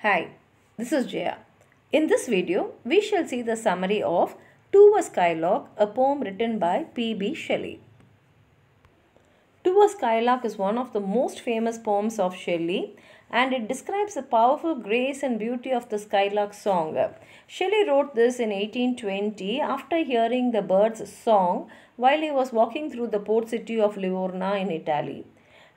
Hi, this is Jaya. In this video, we shall see the summary of To a Skylark, a poem written by P.B. Shelley. To a Skylark is one of the most famous poems of Shelley, and it describes the powerful grace and beauty of the Skylark song. Shelley wrote this in 1820 after hearing the bird's song while he was walking through the port city of Livorno in Italy.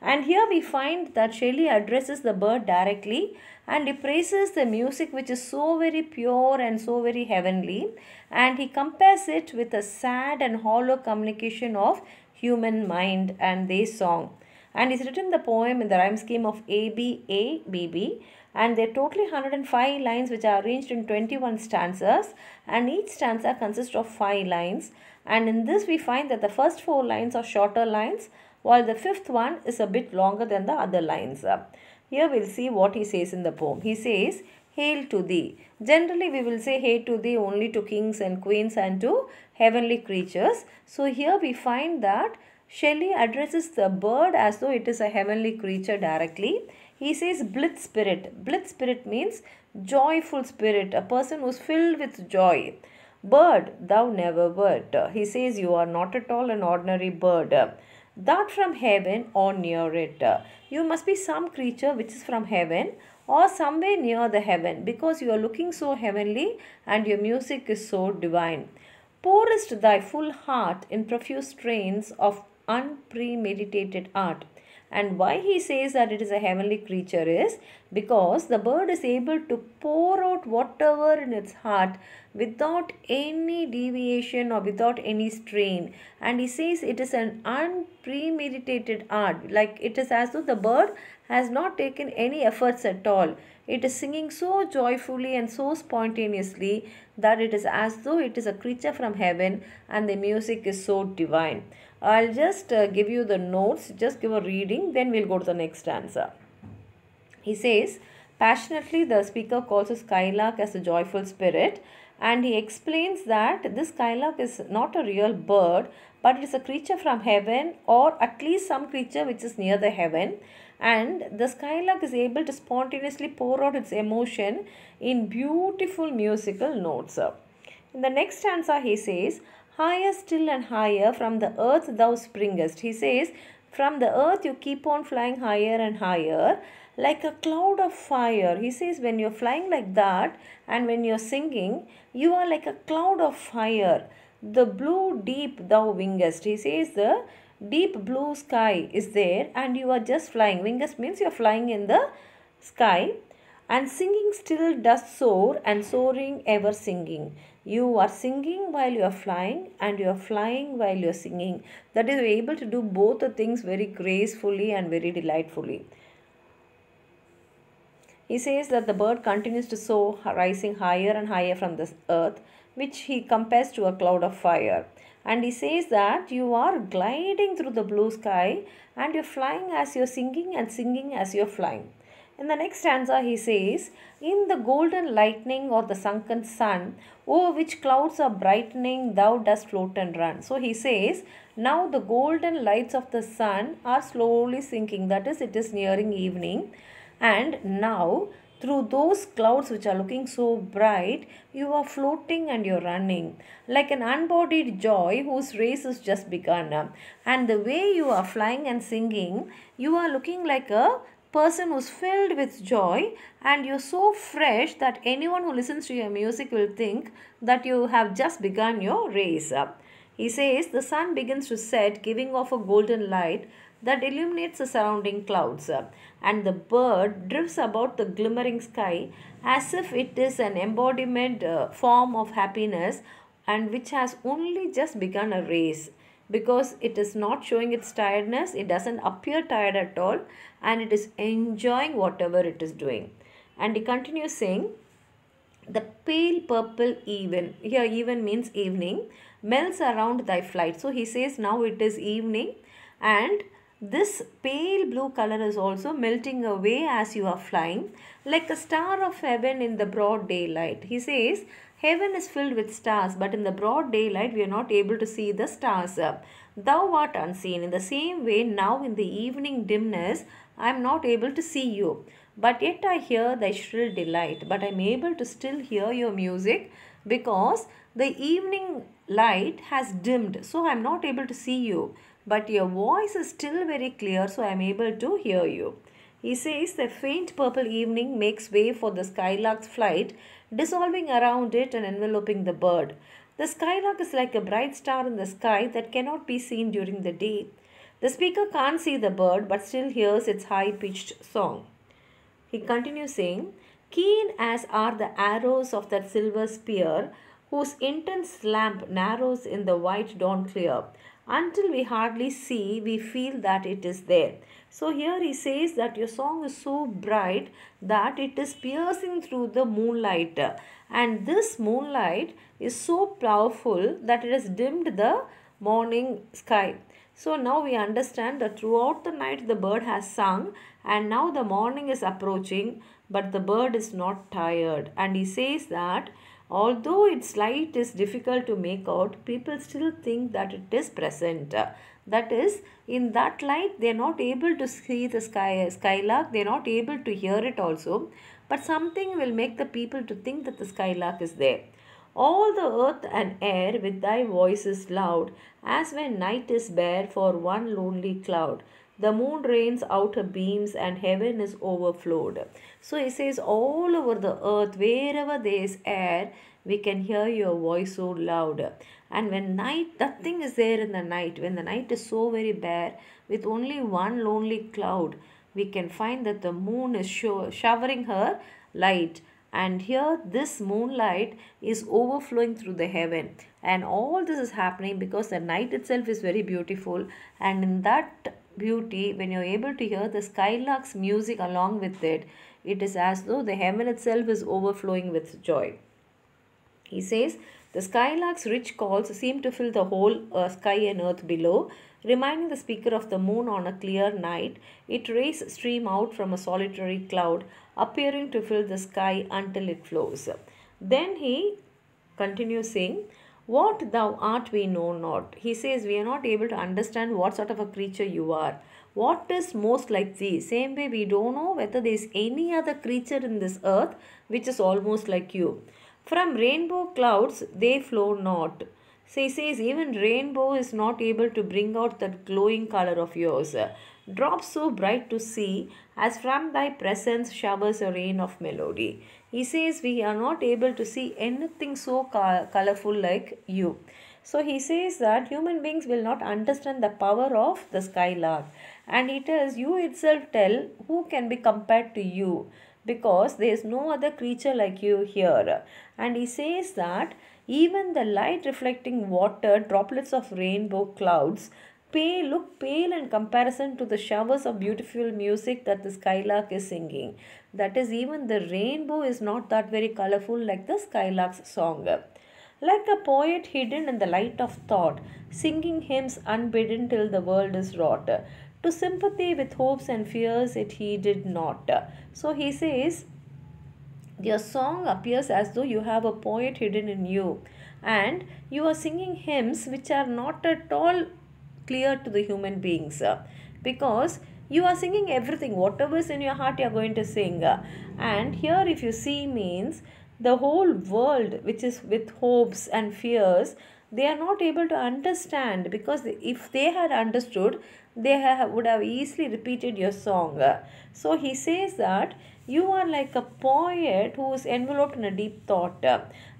And here we find that Shelley addresses the bird directly and he praises the music which is so very pure and so very heavenly, and he compares it with a sad and hollow communication of human mind and their song. And he's written the poem in the rhyme scheme of A B A B B, and they're totally 105 lines which are arranged in 21 stanzas, and each stanza consists of 5 lines. And in this we find that the first 4 lines are shorter lines, while the fifth one is a bit longer than the other lines. Here we'll see what he says in the poem. He says, "Hail to thee." Generally we will say hail to thee only to kings and queens and to heavenly creatures. So here we find that Shelley addresses the bird as though it is a heavenly creature directly. He says blithe spirit. Blithe spirit means joyful spirit, a person who is filled with joy. Bird, thou never wert. He says you are not at all an ordinary bird. That from heaven or near it. You must be some creature which is from heaven or somewhere near the heaven, because you are looking so heavenly and your music is so divine. Pourest thy full heart in profuse strains of unpremeditated art. And why he says that it is a heavenly creature is because the bird is able to pour out whatever in its heart without any deviation or without any strain. And he says it is an unpremeditated art, like it is as though the bird has not taken any efforts at all. It is singing so joyfully and so spontaneously that it is as though it is a creature from heaven, and the music is so divine. I'll just give you the notes, just give a reading, then we'll go to the next stanza. He says, passionately the speaker calls a skylark as a joyful spirit, and he explains that this skylark is not a real bird, but it is a creature from heaven, or at least some creature which is near the heaven. And the skylark is able to spontaneously pour out its emotion in beautiful musical notes. In the next stanza he says, higher still and higher from the earth thou springest. He says, from the earth you keep on flying higher and higher like a cloud of fire. He says when you're flying like that and when you're singing, you are like a cloud of fire. The blue deep thou wingest. He says the deep blue sky is there and you are just flying. Wingest means you're flying in the sky. And singing still does soar, and soaring ever singing. You are singing while you are flying, and you are flying while you are singing. That is, you are able to do both the things very gracefully and very delightfully. He says that the bird continues to soar, rising higher and higher from the earth, which he compares to a cloud of fire. And he says that you are gliding through the blue sky, and you are flying as you are singing and singing as you are flying. In the next stanza he says, in the golden lightning or the sunken sun, over which clouds are brightening, thou dost float and run. So he says, now the golden lights of the sun are slowly sinking. That is, it is nearing evening. And now, through those clouds which are looking so bright, you are floating and you are running like an unbodied joy whose race has just begun. And the way you are flying and singing, you are looking like a person who's filled with joy, and you're so fresh that anyone who listens to your music will think that you have just begun your race. He says the sun begins to set, giving off a golden light that illuminates the surrounding clouds, and the bird drifts about the glimmering sky as if it is an embodiment form of happiness, and which has only just begun a race. Because it is not showing its tiredness, it doesn't appear tired at all, and it is enjoying whatever it is doing. And he continues saying, the pale purple even, here even means evening, melts around thy flight. So he says now it is evening, and this pale blue color is also melting away as you are flying, like a star of heaven in the broad daylight. He says, heaven is filled with stars, but in the broad daylight we are not able to see the stars. Thou art unseen. In the same way, now in the evening dimness, I am not able to see you. But yet I hear thy shrill delight. But I am able to still hear your music because the evening light has dimmed. So I am not able to see you. But your voice is still very clear, so I am able to hear you. He says the faint purple evening makes way for the skylark's flight, dissolving around it and enveloping the bird. The skylark is like a bright star in the sky that cannot be seen during the day. The speaker can't see the bird but still hears its high-pitched song. He continues saying, keen as are the arrows of that silver spear, whose intense lamp narrows in the white dawn clear. Until we hardly see, we feel that it is there. So here he says that your song is so bright that it is piercing through the moonlight. And this moonlight is so powerful that it has dimmed the morning sky. So now we understand that throughout the night the bird has sung, and now the morning is approaching, but the bird is not tired. And he says that although its light is difficult to make out, people still think that it is present. That is, in that light they are not able to see the skylark, they are not able to hear it also, but something will make the people to think that the skylark is there. All the earth and air with thy voice is loud, as when night is bare for one lonely cloud. The moon rains out her beams and heaven is overflowed. So he says all over the earth, wherever there is air, we can hear your voice so loud. And when night, nothing is there in the night, when the night is so very bare, with only one lonely cloud, we can find that the moon is showering her light. And here this moonlight is overflowing through the heaven, and all this is happening because the night itself is very beautiful, and in that beauty, when you're able to hear the skylark's music along with it, it is as though the heaven itself is overflowing with joy. He says, the skylark's rich calls seem to fill the whole sky and earth below, reminding the speaker of the moon on a clear night. Its rays stream out from a solitary cloud, appearing to fill the sky until it flows. Then he continues saying, what thou art we know not. He says we are not able to understand what sort of a creature you are. What is most like thee? Same way we don't know whether there is any other creature in this earth which is almost like you. From rainbow clouds they flow not. So he says even rainbow is not able to bring out that glowing color of yours. Drops so bright to see, as from thy presence showers a rain of melody. He says we are not able to see anything so colorful like you. So he says that human beings will not understand the power of the skylark. And he tells, you itself tell who can be compared to you, because there is no other creature like you here. And he says that even the light reflecting water, droplets of rainbow clouds, look pale in comparison to the showers of beautiful music that the skylark is singing. That is, even the rainbow is not that very colorful like the skylark's song. Like a poet hidden in the light of thought, singing hymns unbidden till the world is wrought. To sympathy with hopes and fears it heeded not. So he says, your song appears as though you have a poet hidden in you, and you are singing hymns which are not at all clear to the human beings, because you are singing everything, whatever is in your heart you are going to sing. And here if you see means the whole world which is with hopes and fears, they are not able to understand, because if they had understood, they would have easily repeated your song. So he says that you are like a poet who is enveloped in a deep thought,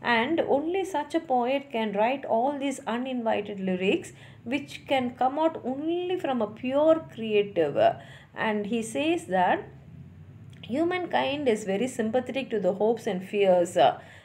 and only such a poet can write all these uninvited lyrics which can come out only from a pure creative. And he says that humankind is very sympathetic to the hopes and fears,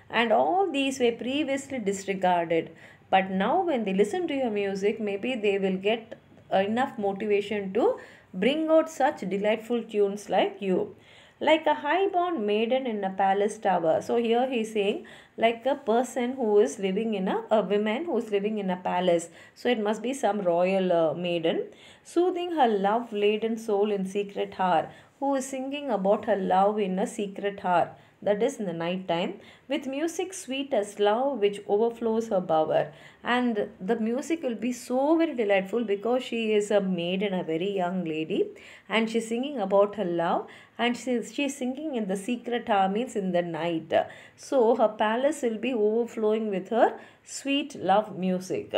and all these were previously disregarded. But now when they listen to your music, maybe they will get enough motivation to bring out such delightful tunes like you. Like a high-born maiden in a palace tower. So here he is saying like a person who is living in a woman who is living in a palace. So it must be some royal maiden, soothing her love-laden soul in secret hour, who is singing about her love in a secret hour. that is in the night time, with music sweet as love which overflows her bower. And the music will be so very delightful because she is a maiden, a very young lady, and she's singing about her love, and she's singing in the secret means in the night. So her palace will be overflowing with her sweet love music.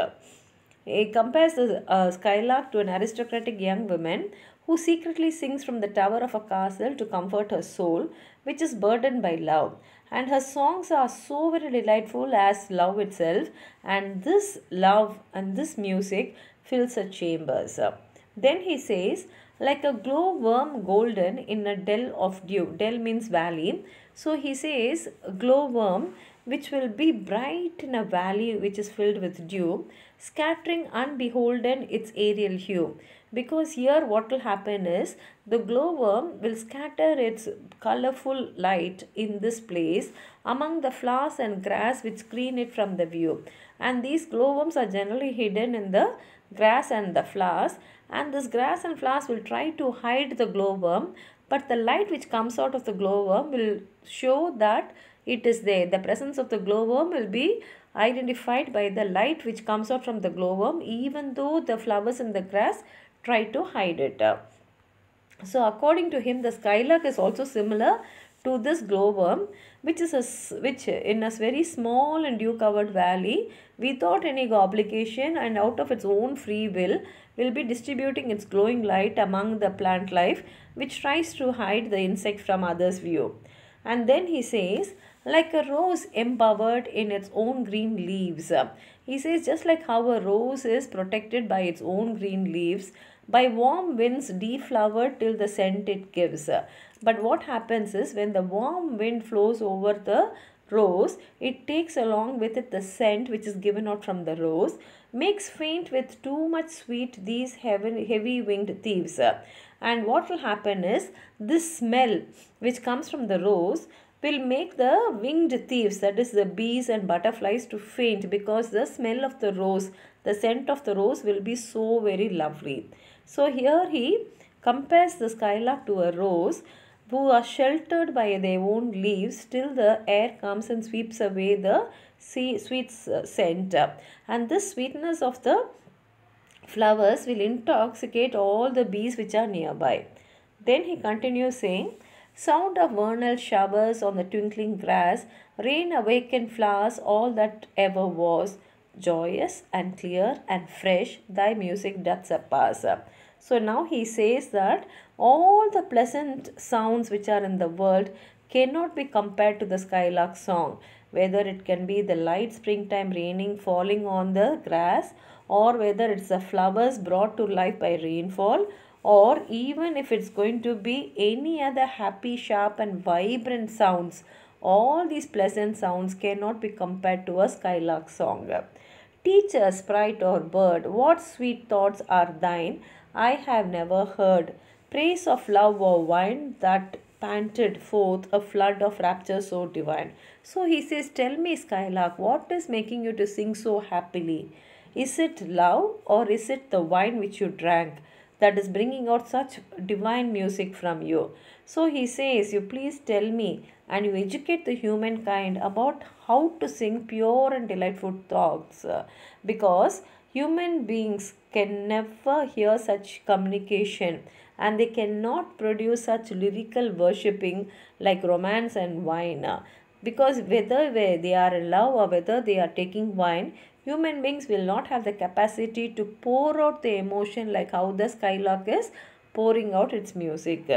He compares the Skylark to an aristocratic young woman who secretly sings from the tower of a castle to comfort her soul, which is burdened by love. And her songs are so very delightful as love itself, and this love and this music fills her chambers. Then he says, like a glowworm golden in a dell of dew. Dell means valley. So he says, glowworm which will be bright in a valley which is filled with dew, scattering unbeholden its aerial hue. Because here what will happen is the glowworm will scatter its colorful light in this place among the flowers and grass which screen it from the view. And these glowworms are generally hidden in the grass and the flowers, and this grass and flowers will try to hide the glowworm, but the light which comes out of the glowworm will show that it is there. The presence of the glowworm will be identified by the light which comes out from the glowworm, even though the flowers and the grass try to hide it. So according to him, the Skylark is also similar to this glowworm, which in a very small and dew covered valley, without any obligation and out of its own free will be distributing its glowing light among the plant life, which tries to hide the insect from others' view. And then he says, like a rose embowered in its own green leaves. He says, just like how a rose is protected by its own green leaves, by warm winds deflowered till the scent it gives. But what happens is when the warm wind flows over the rose, it takes along with it the scent which is given out from the rose, makes faint with too much sweet these heavy winged thieves. And what will happen is this smell which comes from the rose will make the winged thieves, that is the bees and butterflies, to faint, because the smell of the rose, the scent of the rose will be so very lovely. So here he compares the Skylark to a rose who are sheltered by their own leaves till the air comes and sweeps away the sweet scent. And this sweetness of the flowers will intoxicate all the bees which are nearby. Then he continues saying, sound of vernal showers on the twinkling grass, rain awakened flowers, all that ever was, joyous and clear and fresh, thy music doth surpass. So now he says that all the pleasant sounds which are in the world cannot be compared to the Skylark song, whether it can be the light springtime raining falling on the grass, or whether it's the flowers brought to life by rainfall, or even if it's going to be any other happy, sharp and vibrant sounds. All these pleasant sounds cannot be compared to a Skylark song. Teacher, sprite or bird, what sweet thoughts are thine? I have never heard praise of love or wine that panted forth a flood of rapture so divine. So he says, tell me, Skylark, what is making you to sing so happily? Is it love, or is it the wine which you drank that is bringing out such divine music from you? So he says, you please tell me, and you educate the humankind about how to sing pure and delightful thoughts, because human beings can never hear such communication, and they cannot produce such lyrical worshipping like romance and wine. Because whether they are in love or whether they are taking wine, human beings will not have the capacity to pour out the emotion like how the Skylark is pouring out its music.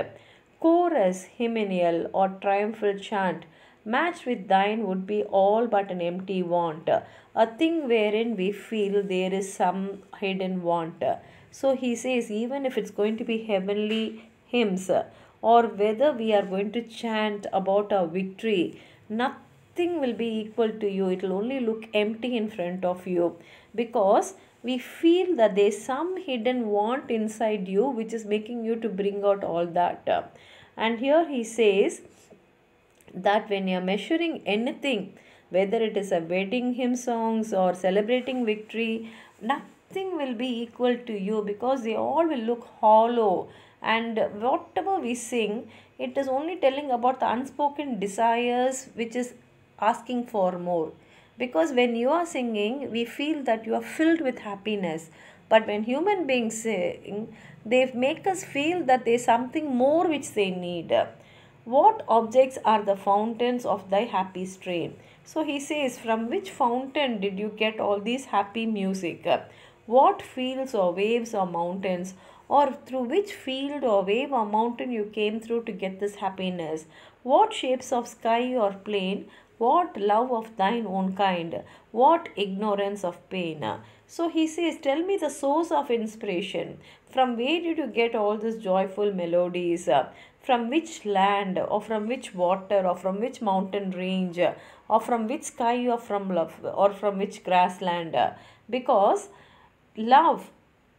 Chorus, hymeneal or triumphal chant matched with thine would be all but an empty want, a thing wherein we feel there is some hidden want. So he says, even if it's going to be heavenly hymns, or whether we are going to chant about our victory, nothing will be equal to you. It will only look empty in front of you, because we feel that there is some hidden want inside you which is making you to bring out all that. And here he says that when you are measuring anything, whether it is a wedding hymn songs or celebrating victory, nothing will be equal to you, because they all will look hollow And whatever we sing, it is only telling about the unspoken desires which is asking for more. Because when you are singing, we feel that you are filled with happiness. But when human beings sing, they make us feel that there is something more which they need. What objects are the fountains of thy happy strain? So he says, from which fountain did you get all these happy music? What fields or waves or mountains, or through which field or wave or mountain you came through to get this happiness? What shapes of sky or plain? What love of thine own kind? What ignorance of pain? So he says, tell me the source of inspiration. From where did you get all these joyful melodies? From which land, or from which water, or from which mountain range, or from which sky, or from love, or from which grassland? Because love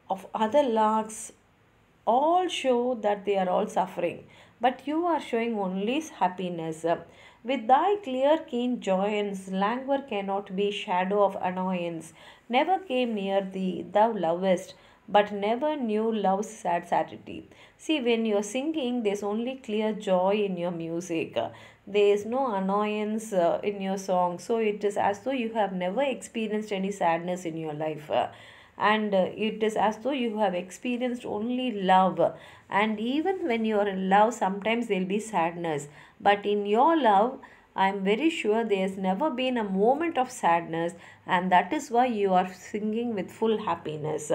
of other larks all show that they are all suffering, but you are showing only happiness. With thy clear keen joyance, languor cannot be, shadow of annoyance never came near thee, thou lovest, but never knew love's sad satiety. See, when you are singing, there's only clear joy in your music. There is no annoyance in your song. So it is as though you have never experienced any sadness in your life. And it is as though you have experienced only love. And even when you are in love, sometimes there will be sadness. But in your love, I am very sure there has never been a moment of sadness, and that is why you are singing with full happiness.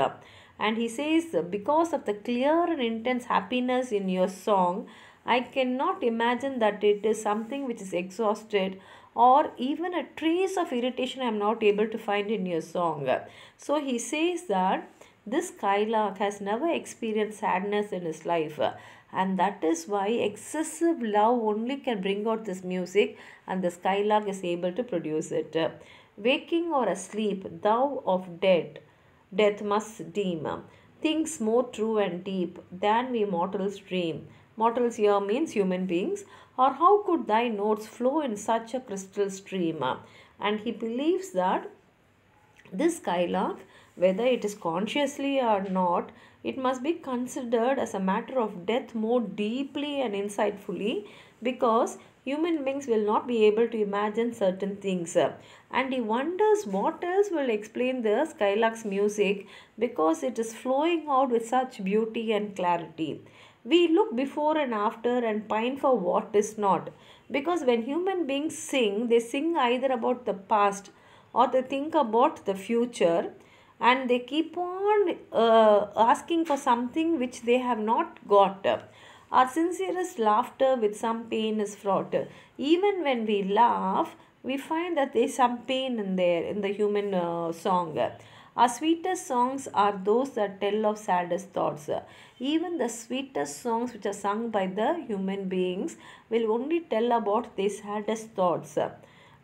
And he says, because of the clear and intense happiness in your song, I cannot imagine that it is something which is exhausted, or even a trace of irritation I am not able to find in your song. So he says that this Skylark has never experienced sadness in his life, and that is why excessive love only can bring out this music, and the Skylark is able to produce it. Waking or asleep, thou of death must deem things more true and deep than we mortals dream. Mortals here means human beings. Or how could thy notes flow in such a crystal stream? And he believes that this Skylark, whether it is consciously or not, it must be considered as a matter of death more deeply and insightfully, because human beings will not be able to imagine certain things. And he wonders what else will explain the Skylark's music, because it is flowing out with such beauty and clarity. We look before and after and pine for what is not, because when human beings sing, they sing either about the past or they think about the future, and they keep on asking for something which they have not got. Our sincerest laughter with some pain is fraught. Even when we laugh, we find that there is some pain in there in the human song. Our sweetest songs are those that tell of saddest thoughts. Even the sweetest songs which are sung by the human beings will only tell about the saddest thoughts.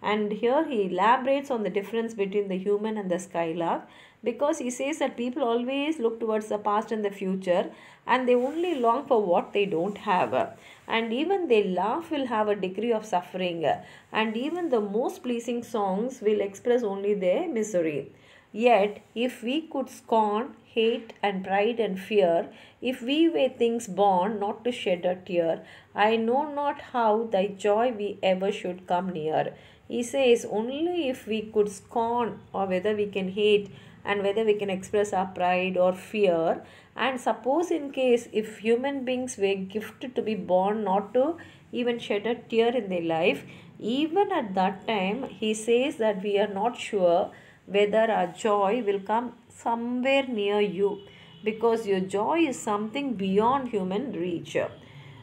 And here he elaborates on the difference between the human and the Skylark, because he says that people always look towards the past and the future, and they only long for what they don't have. And even they laugh will have a degree of suffering, and even the most pleasing songs will express only their misery. Yet, if we could scorn, hate and pride and fear, if we were things born not to shed a tear, I know not how thy joy we ever should come near. He says only if we could scorn, or whether we can hate, and whether we can express our pride or fear. And suppose in case if human beings were gifted to be born not to even shed a tear in their life, even at that time he says that we are not sure whether our joy will come somewhere near you, because your joy is something beyond human reach.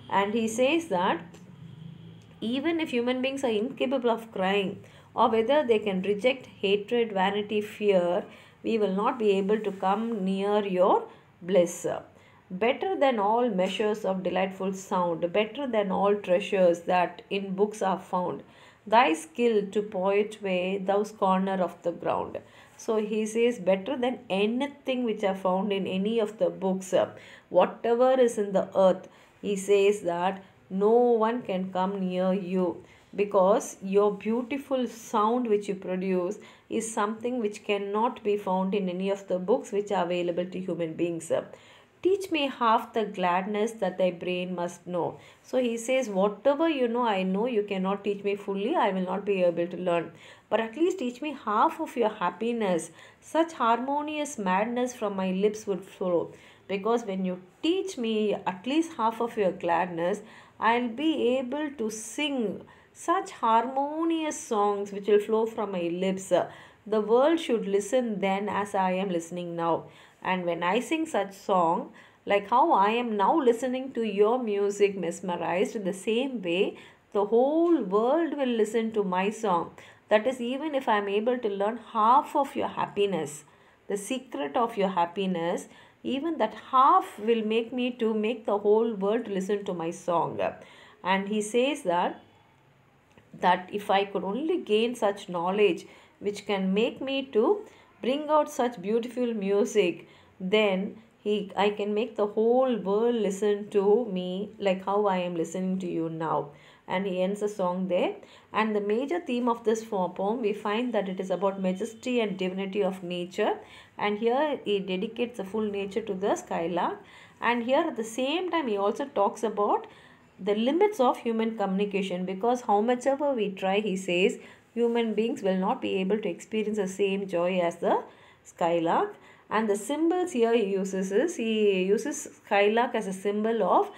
And he says that even if human beings are incapable of crying, or whether they can reject hatred, vanity, fear, we will not be able to come near your bliss. Better than all measures of delightful sound, better than all treasures that in books are found, thy skill to poet way, thou scorner of the ground. So he says better than anything which are found in any of the books, whatever is in the earth, he says that no one can come near you, because your beautiful sound which you produce is something which cannot be found in any of the books which are available to human beings. Teach me half the gladness that thy brain must know. So he says, whatever you know, I know you cannot teach me fully. I will not be able to learn. But at least teach me half of your happiness. Such harmonious madness from my lips would flow. Because when you teach me at least half of your gladness, I'll be able to sing such harmonious songs which will flow from my lips. The world should listen then as I am listening now. And when I sing such song, like how I am now listening to your music mesmerized, in the same way, the whole world will listen to my song. That is, even if I am able to learn half of your happiness, the secret of your happiness, even that half will make me to make the whole world to listen to my song. And he says that if I could only gain such knowledge which can make me to bring out such beautiful music, then I can make the whole world listen to me like how I am listening to you now. And he ends the song there. And the major theme of this poem, we find that it is about majesty and divinity of nature. And here he dedicates the full nature to the skylark. And here at the same time he also talks about the limits of human communication, because how much ever we try, he says, human beings will not be able to experience the same joy as the skylark. And the symbols here he uses skylark as a symbol of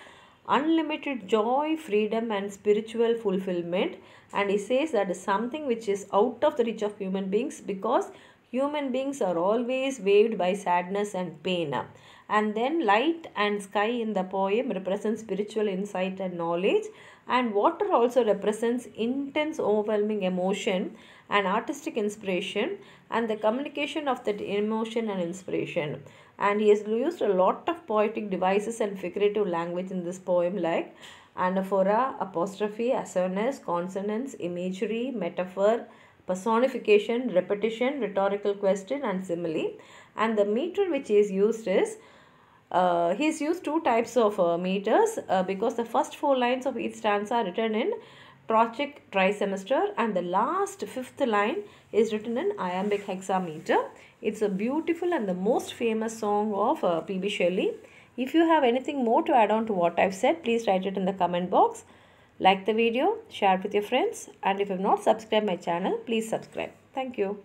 unlimited joy, freedom and spiritual fulfillment. And he says that is something which is out of the reach of human beings, because human beings are always waved by sadness and pain. And then light and sky in the poem represent spiritual insight and knowledge, and water also represents intense overwhelming emotion and artistic inspiration and the communication of that emotion and inspiration. And he has used a lot of poetic devices and figurative language in this poem, like anaphora, apostrophe, assonance, consonants, imagery, metaphor, personification, repetition, rhetorical question and simile. And the meter which is used is he's used two types of meters, because the first four lines of each stanza are written in trochaic trisemester, and the last fifth line is written in iambic hexameter. It's a beautiful and the most famous song of P.B. Shelley. If you have anything more to add on to what I've said, please write it in the comment box. Like the video, share it with your friends, and if you have not subscribed my channel, please subscribe. Thank you.